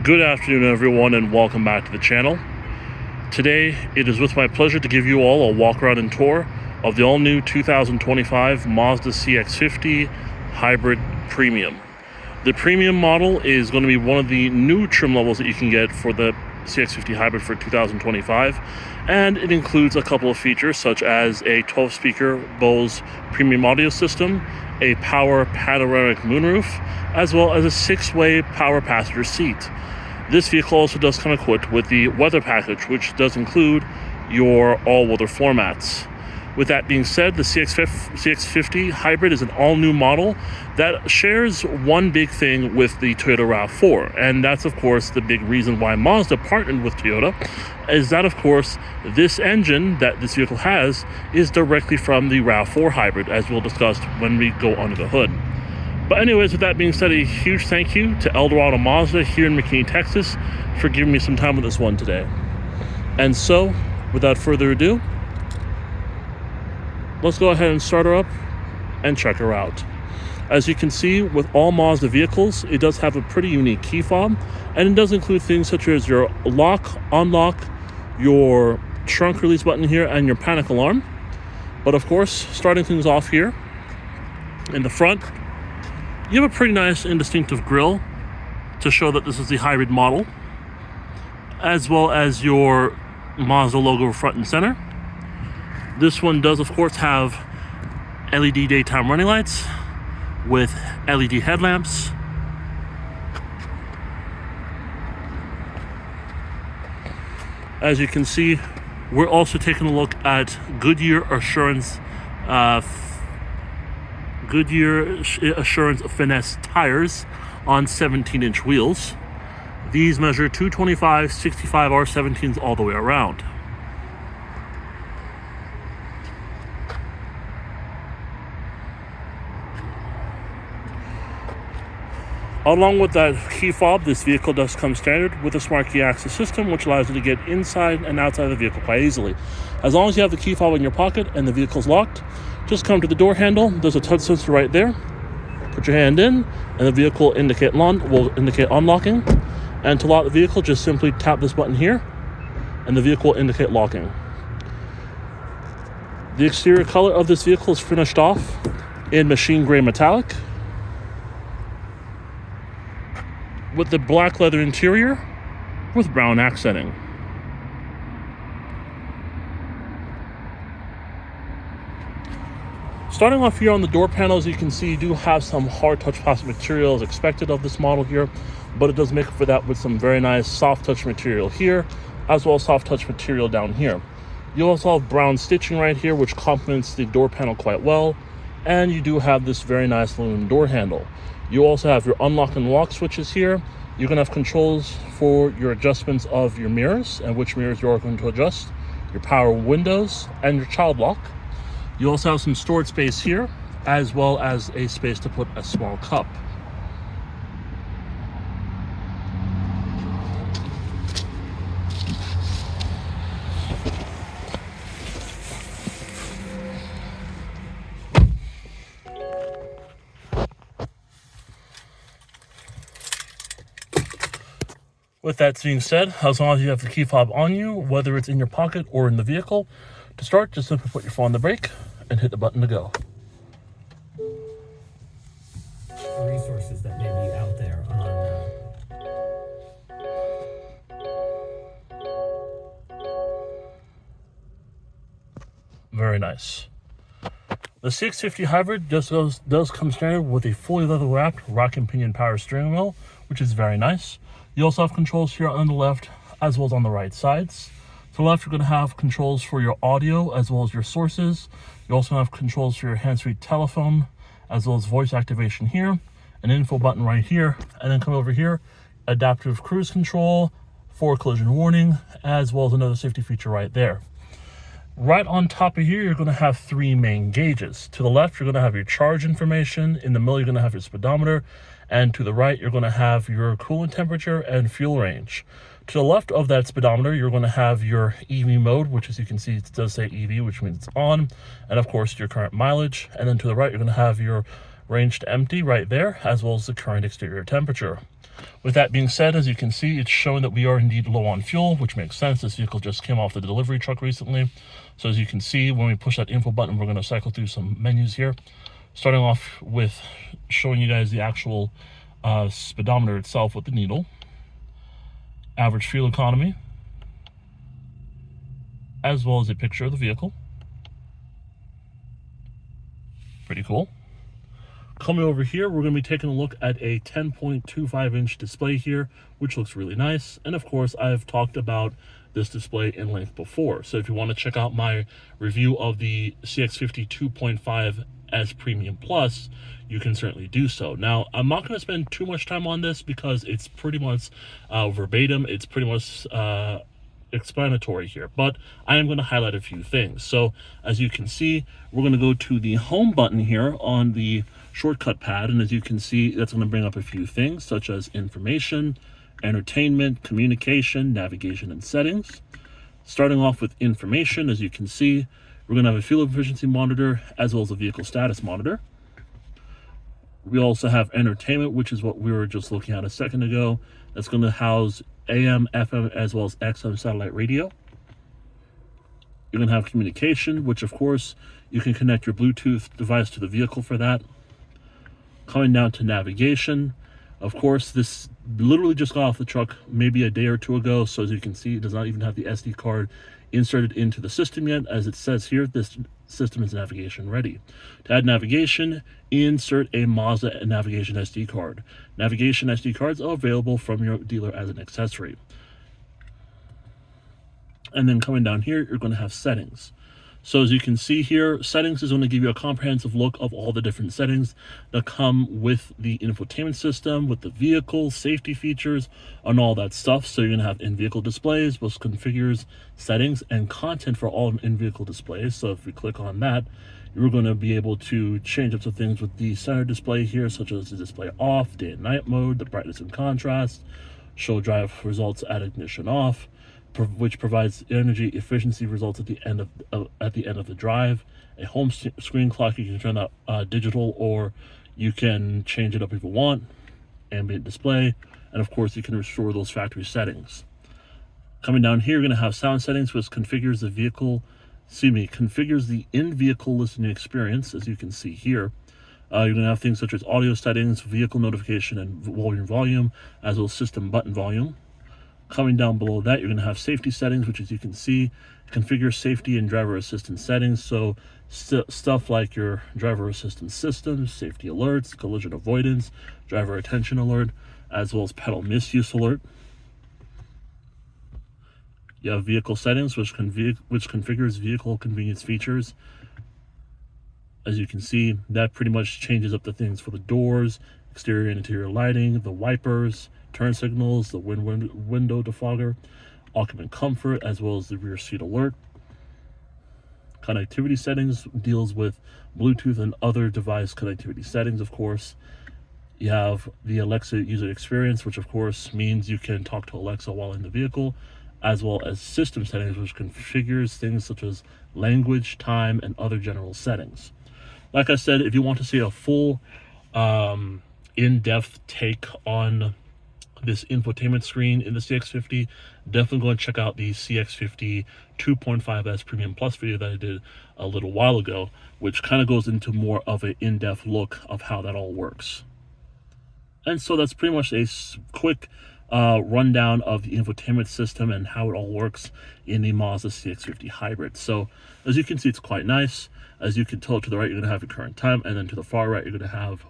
Good afternoon, everyone, and welcome back to the channel. Today, it is with my pleasure to give you all a walk around and tour of the all-new 2025 Mazda CX-50 Hybrid Premium. The Premium model is going to be one of the new trim levels that you can get for the CX-50 Hybrid for 2025, and it includes a couple of features such as a 12-speaker Bose premium audio system, a power panoramic moonroof, as well as a 6-way power passenger seat. This vehicle also does come equipped with the weather package, which does include your all-weather floor mats. With that being said, the CX-50 Hybrid is an all-new model that shares one big thing with the Toyota RAV4, and that's, of course, the big reason why Mazda partnered with Toyota, is that, of course, this engine that this vehicle has is directly from the RAV4 Hybrid, as we'll discuss when we go under the hood. But anyways, with that being said, a huge thank you to Dorado Mazda here in McKinney, Texas, for giving me some time with this one today. And so, without further ado, let's go ahead and start her up and check her out. As you can see, with all Mazda vehicles, it does have a pretty unique key fob, and it does include things such as your lock, unlock, your trunk release button here, and your panic alarm. But of course, starting things off here in the front, you have a pretty nice and distinctive grille to show that this is the hybrid model, as well as your Mazda logo front and center. This one does, of course, have LED daytime running lights with LED headlamps. As you can see, we're also taking a look at Goodyear Assurance Finesse tires on 17-inch wheels. These measure 225, 65 R17s all the way around. Along with that key fob, this vehicle does come standard with a smart key access system, which allows you to get inside and outside the vehicle quite easily. As long as you have the key fob in your pocket and the vehicle's locked, just come to the door handle. There's a touch sensor right there. Put your hand in, and the vehicle will indicate unlocking. And to lock the vehicle, just simply tap this button here, and the vehicle will indicate locking. The exterior color of this vehicle is finished off in machine gray metallic, with the black leather interior with brown accenting. Starting off here on the door panels, you can see you do have some hard touch plastic material as expected of this model here, but it does make up for that with some very nice soft touch material here, as well as soft touch material down here. You also have brown stitching right here, which complements the door panel quite well, and you do have this very nice aluminum door handle. You also have your unlock and lock switches here. You're going to have controls for your adjustments of your mirrors and which mirrors you're going to adjust, your power windows, and your child lock. You also have some storage space here, as well as a space to put a small cup. With that being said, as long as you have the key fob on you, whether it's in your pocket or in the vehicle, to start, just simply put your foot on the brake and hit the button to go. Resources that may be out there on Very nice. The CX-50 Hybrid does come standard with a fully leather-wrapped rack and pinion power steering wheel, which is very nice. You also have controls here on the left as well as on the right sides. To the left, you're going to have controls for your audio as well as your sources. You also have controls for your hands-free telephone as well as voice activation here, an info button right here, and then come over here, adaptive cruise control, forward collision warning, as well as another safety feature right there. Right on top of here, you're going to have 3 main gauges. To the left, you're going to have your charge information. In the middle, you're going to have your speedometer. And to the right, you're going to have your coolant temperature and fuel range. To the left of that speedometer, you're going to have your EV mode, which, as you can see, it does say EV, which means it's on. And of course, your current mileage. And then to the right, you're going to have your range to empty right there, as well as the current exterior temperature. With that being said, as you can see, it's showing that we are indeed low on fuel, which makes sense. This vehicle just came off the delivery truck recently. So as you can see, when we push that info button, we're going to cycle through some menus here. Starting off with showing you guys the actual speedometer itself with the needle. Average fuel economy, as well as a picture of the vehicle. Pretty cool. Coming over here, we're going to be taking a look at a 10.25-inch display here, which looks really nice. And of course, I've talked about this display in length before. So if you want to check out my review of the CX-50 2.5S Premium Plus, you can certainly do so. Now, I'm not going to spend too much time on this because it's pretty much verbatim. It's pretty much explanatory here, but I am going to highlight a few things. So as you can see, we're going to go to the home button here on the shortcut pad, and as you can see, that's going to bring up a few things such as information, entertainment, communication, navigation, and settings. Starting off with information, as you can see, we're going to have a fuel efficiency monitor as well as a vehicle status monitor. We also have entertainment, which is what we were just looking at a second ago. That's going to house AM, FM, as well as XM satellite radio. You're going to have communication, which of course you can connect your Bluetooth device to the vehicle for that. Coming down to navigation, of course, this literally just got off the truck maybe a day or two ago. So as you can see, it does not even have the SD card inserted into the system yet. As it says here, this system is navigation ready. To add navigation, insert a Mazda navigation SD card. Navigation SD cards are available from your dealer as an accessory. And then coming down here, you're going to have settings. So as you can see here, settings is going to give you a comprehensive look of all the different settings that come with the infotainment system, with the vehicle, safety features, and all that stuff. So you're going to have in-vehicle displays, which configures settings and content for all in-vehicle displays. So if we click on that, you're going to be able to change up some things with the center display here, such as the display off, day and night mode, the brightness and contrast, show drive results at ignition off, which provides energy efficiency results at the end of the drive. A home screen clock, you can turn that digital, or you can change it up if you want. Ambient display, and of course you can restore those factory settings. Coming down here, you're going to have sound settings, which configures the in-vehicle listening experience, as you can see here. You're going to have things such as audio settings, vehicle notification, and volume, as well as system button volume. Coming down below that, you're going to have safety settings, which, as you can see, configure safety and driver assistance settings. So stuff like your driver assistance systems, safety alerts, collision avoidance, driver attention alert, as well as pedal misuse alert. You have vehicle settings, which configures vehicle convenience features. As you can see, that pretty much changes up the things for the doors, exterior and interior lighting, the wipers, turn signals, the window defogger, occupant comfort, as well as the rear seat alert. Connectivity settings deals with Bluetooth and other device connectivity settings, of course. You have the Alexa user experience, which of course means you can talk to Alexa while in the vehicle, as well as system settings, which configures things such as language, time, and other general settings. Like I said, if you want to see a full in-depth take on this infotainment screen in the CX-50, definitely go and check out the CX-50 2.5S Premium Plus video that I did a little while ago, which kind of goes into more of an in-depth look of how that all works. And so that's pretty much a quick rundown of the infotainment system and how it all works in the Mazda CX-50 Hybrid. So as you can see, it's quite nice. As you can tell, to the right, you're going to have your current time, and then to the far right, you're going to have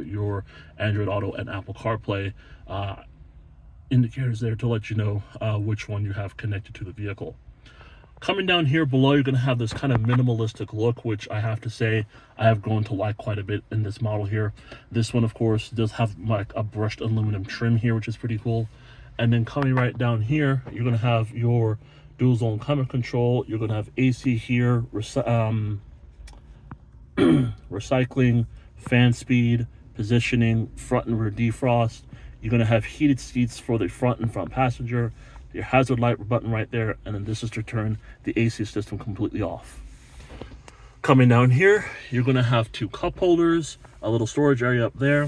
your Android Auto and Apple CarPlay indicators there to let you know which one you have connected to the vehicle. Coming down here below, you're going to have this kind of minimalistic look, which I have to say I have grown to like quite a bit in this model here. This one, of course, does have like a brushed aluminum trim here, which is pretty cool. And then coming right down here, you're going to have your dual zone climate control. You're going to have AC here, recycling, fan speed, positioning, front and rear defrost. You're going to have heated seats for the front and front passenger, your hazard light button right there, and then this is to turn the AC system completely off. Coming down here, you're going to have 2 cup holders, a little storage area up there.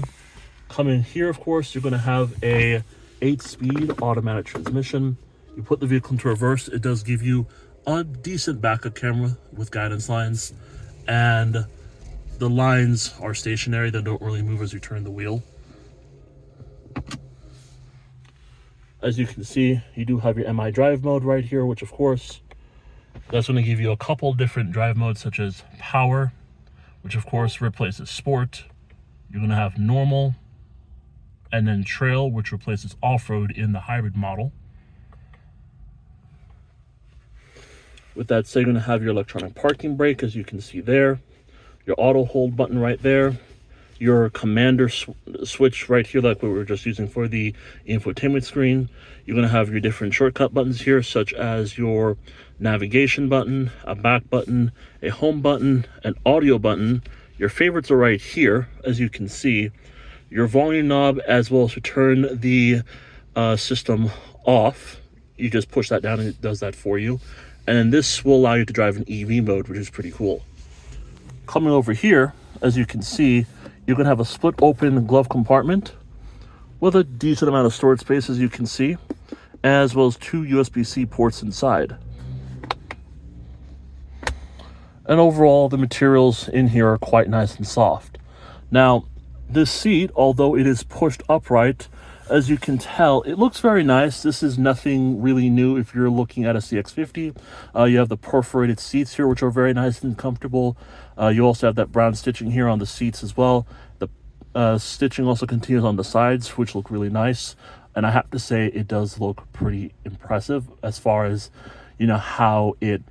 Coming here, of course, you're going to have a 8-speed automatic transmission. You put the vehicle into reverse, it does give you a decent backup camera with guidance lines, and the lines are stationary. They don't really move as you turn the wheel. As you can see, you do have your MI drive mode right here, which of course, that's going to give you a couple different drive modes, such as power, which of course replaces sport. You're going to have normal, and then trail, which replaces off-road in the hybrid model. With that said, you're going to have your electronic parking brake, as you can see there, your auto hold button right there, your commander switch right here, like what we were just using for the infotainment screen. You're going to have your different shortcut buttons here, such as your navigation button, a back button, a home button, an audio button. Your favorites are right here, as you can see. Your volume knob, as well as to turn the system off. You just push that down and it does that for you. And then this will allow you to drive in EV mode, which is pretty cool. Coming over here, as you can see, you're going to have a split open glove compartment with a decent amount of storage space, as you can see, as well as 2 USB-C ports inside. And overall, the materials in here are quite nice and soft. Now, this seat, although it is pushed upright, as you can tell, it looks very nice. This is nothing really new if you're looking at a CX-50. You have the perforated seats here, which are very nice and comfortable. You also have that brown stitching here on the seats as well. The stitching also continues on the sides, which look really nice. And I have to say, it does look pretty impressive as far as, you know, how it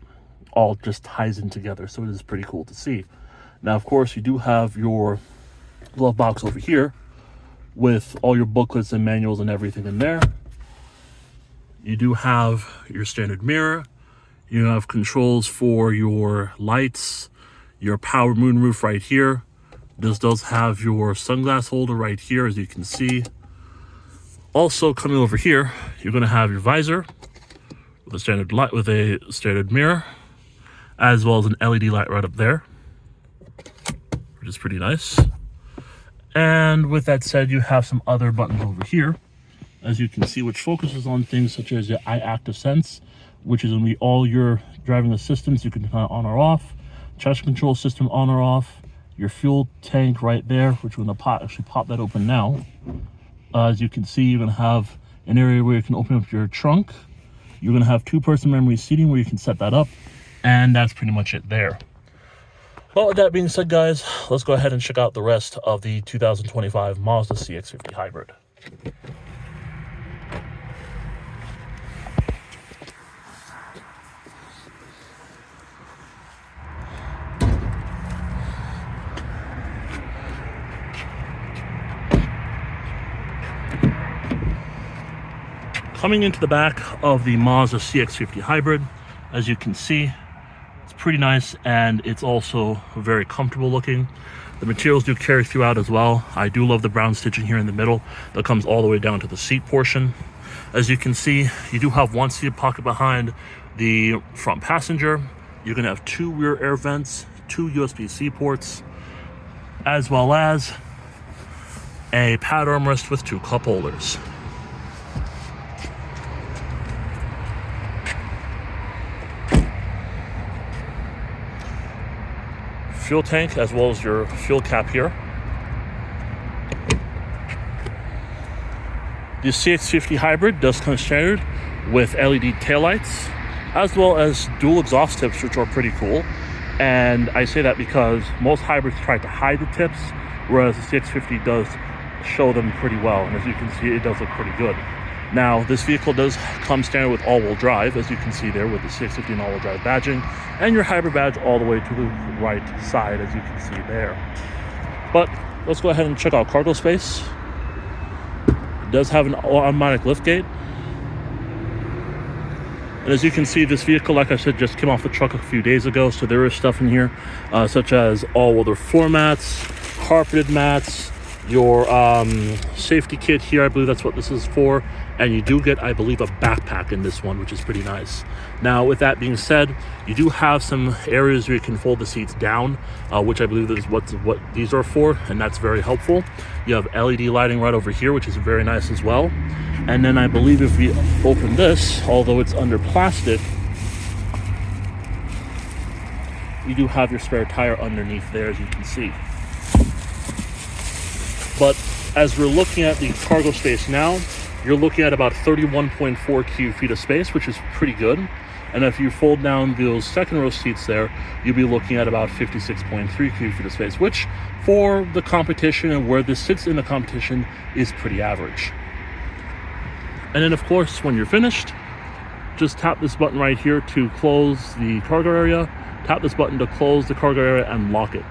all just ties in together. So it is pretty cool to see. Now, of course, you do have your glove box over here with all your booklets and manuals and everything in there. You do have your standard mirror. You have controls for your lights, your power moonroof right here. This does have your sunglass holder right here, as you can see. Also coming over here, you're going to have your visor with a standard light, with a standard mirror, as well as an LED light right up there, which is pretty nice. And with that said, you have some other buttons over here, as you can see, which focuses on things such as your Eye Active Sense, which is going to be all your driving assistance. You can turn on or off, traction control system on or off, your fuel tank right there, which we're going to actually pop that open now. As you can see, you're going to have an area where you can open up your trunk. You're going to have 2-person memory seating where you can set that up, and that's pretty much it there. Well, with that being said, guys, let's go ahead and check out the rest of the 2025 Mazda CX-50 Hybrid. Coming into the back of the Mazda CX-50 Hybrid, as you can see, it's pretty nice, and it's also very comfortable looking. The materials do carry throughout as well. I do love the brown stitching here in the middle that comes all the way down to the seat portion. As you can see, you do have 1 seat pocket behind the front passenger. You're going to have 2 rear air vents, 2 USB-C ports, as well as a pad armrest with 2 cup holders. Fuel tank, as well as your fuel cap here. The CX-50 Hybrid does come standard with LED taillights, as well as dual exhaust tips, which are pretty cool. And I say that because most hybrids try to hide the tips, whereas the CX-50 does show them pretty well. And as you can see, it does look pretty good. Now, this vehicle does come standard with all-wheel drive, as you can see there, with the CX-50 and all-wheel drive badging, and your hybrid badge all the way to the right side, as you can see there. But let's go ahead and check out cargo space. It does have an automatic liftgate. And as you can see, this vehicle, like I said, just came off the truck a few days ago, so there is stuff in here, such as all-weather floor mats, carpeted mats, your safety kit here. I believe that's what this is for. And you do get, I believe, a backpack in this one, which is pretty nice. Now, with that being said, you do have some areas where you can fold the seats down, which I believe is what these are for, and that's very helpful. You have LED lighting right over here, which is very nice as well. And then I believe if we open this, although it's under plastic, you do have your spare tire underneath there, as you can see. But as we're looking at the cargo space now, you're looking at about 31.4 cubic feet of space, which is pretty good. And if you fold down those second row seats there, you'll be looking at about 56.3 cubic feet of space, which for the competition and where this sits in the competition is pretty average. And then of course, when you're finished, just tap this button right here to close the cargo area, tap this button to close the cargo area and lock it.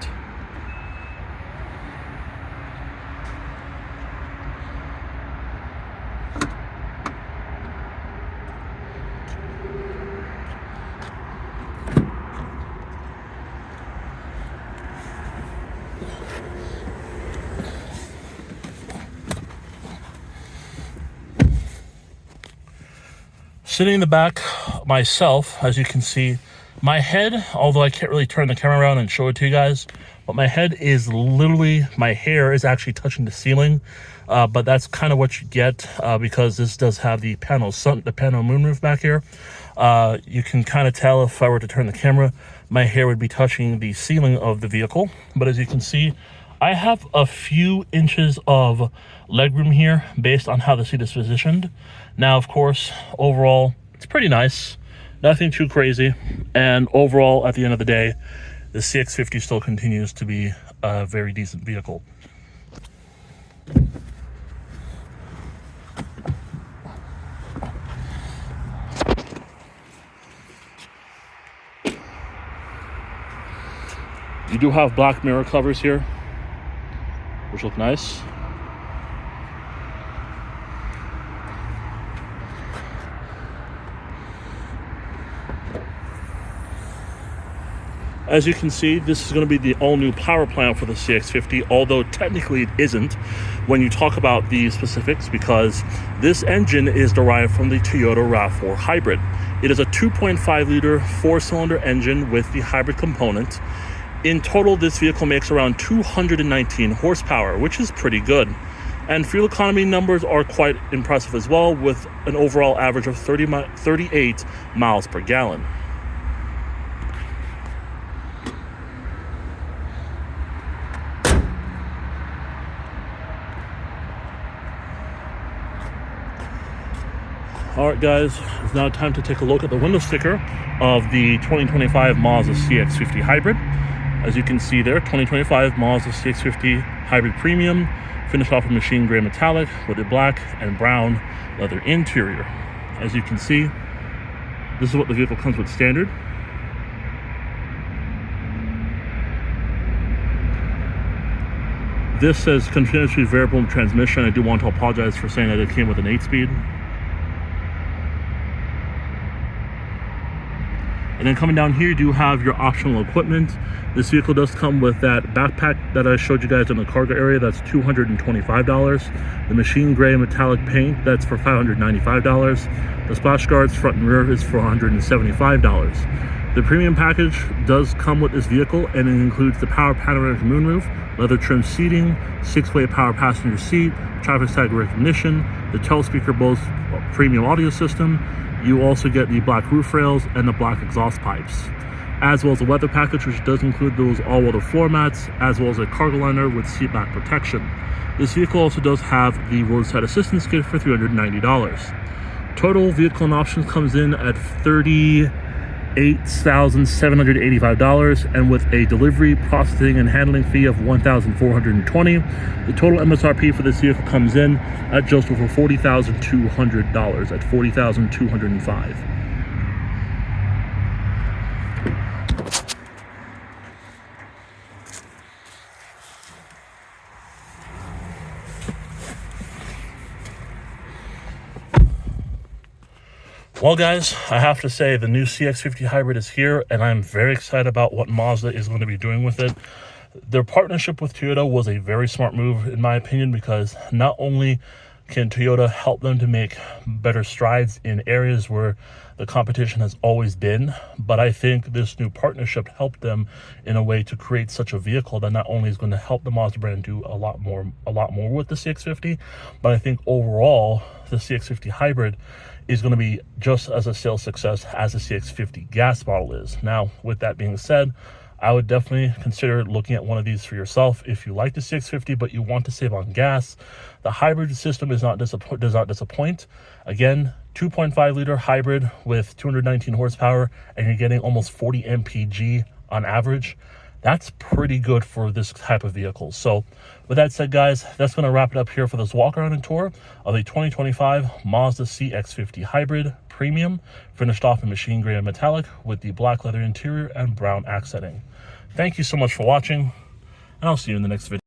Sitting in the back myself, as you can see, my head, although I can't really turn the camera around and show it to you guys, but my head is literally, my hair is actually touching the ceiling. But that's kind of what you get because this does have the panel moonroof back here. You can kind of tell if I were to turn the camera, my hair would be touching the ceiling of the vehicle. But as you can see, I have a few inches of legroom here based on how the seat is positioned. Now, of course, overall, it's pretty nice. Nothing too crazy. And overall, at the end of the day, the CX-50 still continues to be a very decent vehicle. You do have black mirror covers here, which look nice. As you can see, this is going to be the all-new power plant for the CX-50, although technically it isn't when you talk about the specifics, because this engine is derived from the Toyota RAV4 Hybrid. It is a 2.5-liter four-cylinder engine with the hybrid component. In total, this vehicle makes around 219 horsepower, which is pretty good. And fuel economy numbers are quite impressive as well, with an overall average of 38 miles per gallon. Alright guys, it's now time to take a look at the window sticker of the 2025 Mazda CX-50 Hybrid. As you can see there, 2025 Mazda CX-50 Hybrid Premium, finished off with machine gray metallic with a black and brown leather interior. As you can see, this is what the vehicle comes with standard. This says continuously variable transmission. I do want to apologize for saying that it came with an 8-speed. And then coming down here, you do have your optional equipment. This vehicle does come with that backpack that I showed you guys in the cargo area. That's $225. The machine gray metallic paint, that's for $595. The splash guards front and rear is for $175. The premium package does come with this vehicle, and it includes the power panoramic moonroof, leather trim seating, 6-way power passenger seat, traffic side recognition, the telespeaker Bose premium audio system. You also get the black roof rails and the black exhaust pipes, as well as a weather package, which does include those all-weather floor mats, as well as a cargo liner with seat back protection. This vehicle also does have the roadside assistance kit for $390. Total vehicle and options comes in at $38,785, and with a delivery, processing, and handling fee of $1,420. The total MSRP for this vehicle comes in at just over $40,200 at $40,205. Well guys, I have to say the new CX-50 Hybrid is here, and I'm very excited about what Mazda is going to be doing with it. Their partnership with Toyota was a very smart move, in my opinion, because not only can Toyota help them to make better strides in areas where the competition has always been, but I think this new partnership helped them in a way to create such a vehicle that not only is going to help the Mazda brand do a lot more with the CX-50, but I think overall the CX-50 Hybrid is going to be just as a sales success as the CX-50 gas model is. Now, with that being said, I would definitely consider looking at one of these for yourself if you like the CX-50 but you want to save on gas. The hybrid system does not disappoint. Again, 2.5 liter hybrid with 219 horsepower, and you're getting almost 40 mpg on average. That's pretty good for this type of vehicle. So with that said, guys, that's going to wrap it up here for this walk around and tour of the 2025 Mazda CX-50 Hybrid Premium, finished off in machine gray and metallic with the black leather interior and brown accenting. Thank you so much for watching, and I'll see you in the next video.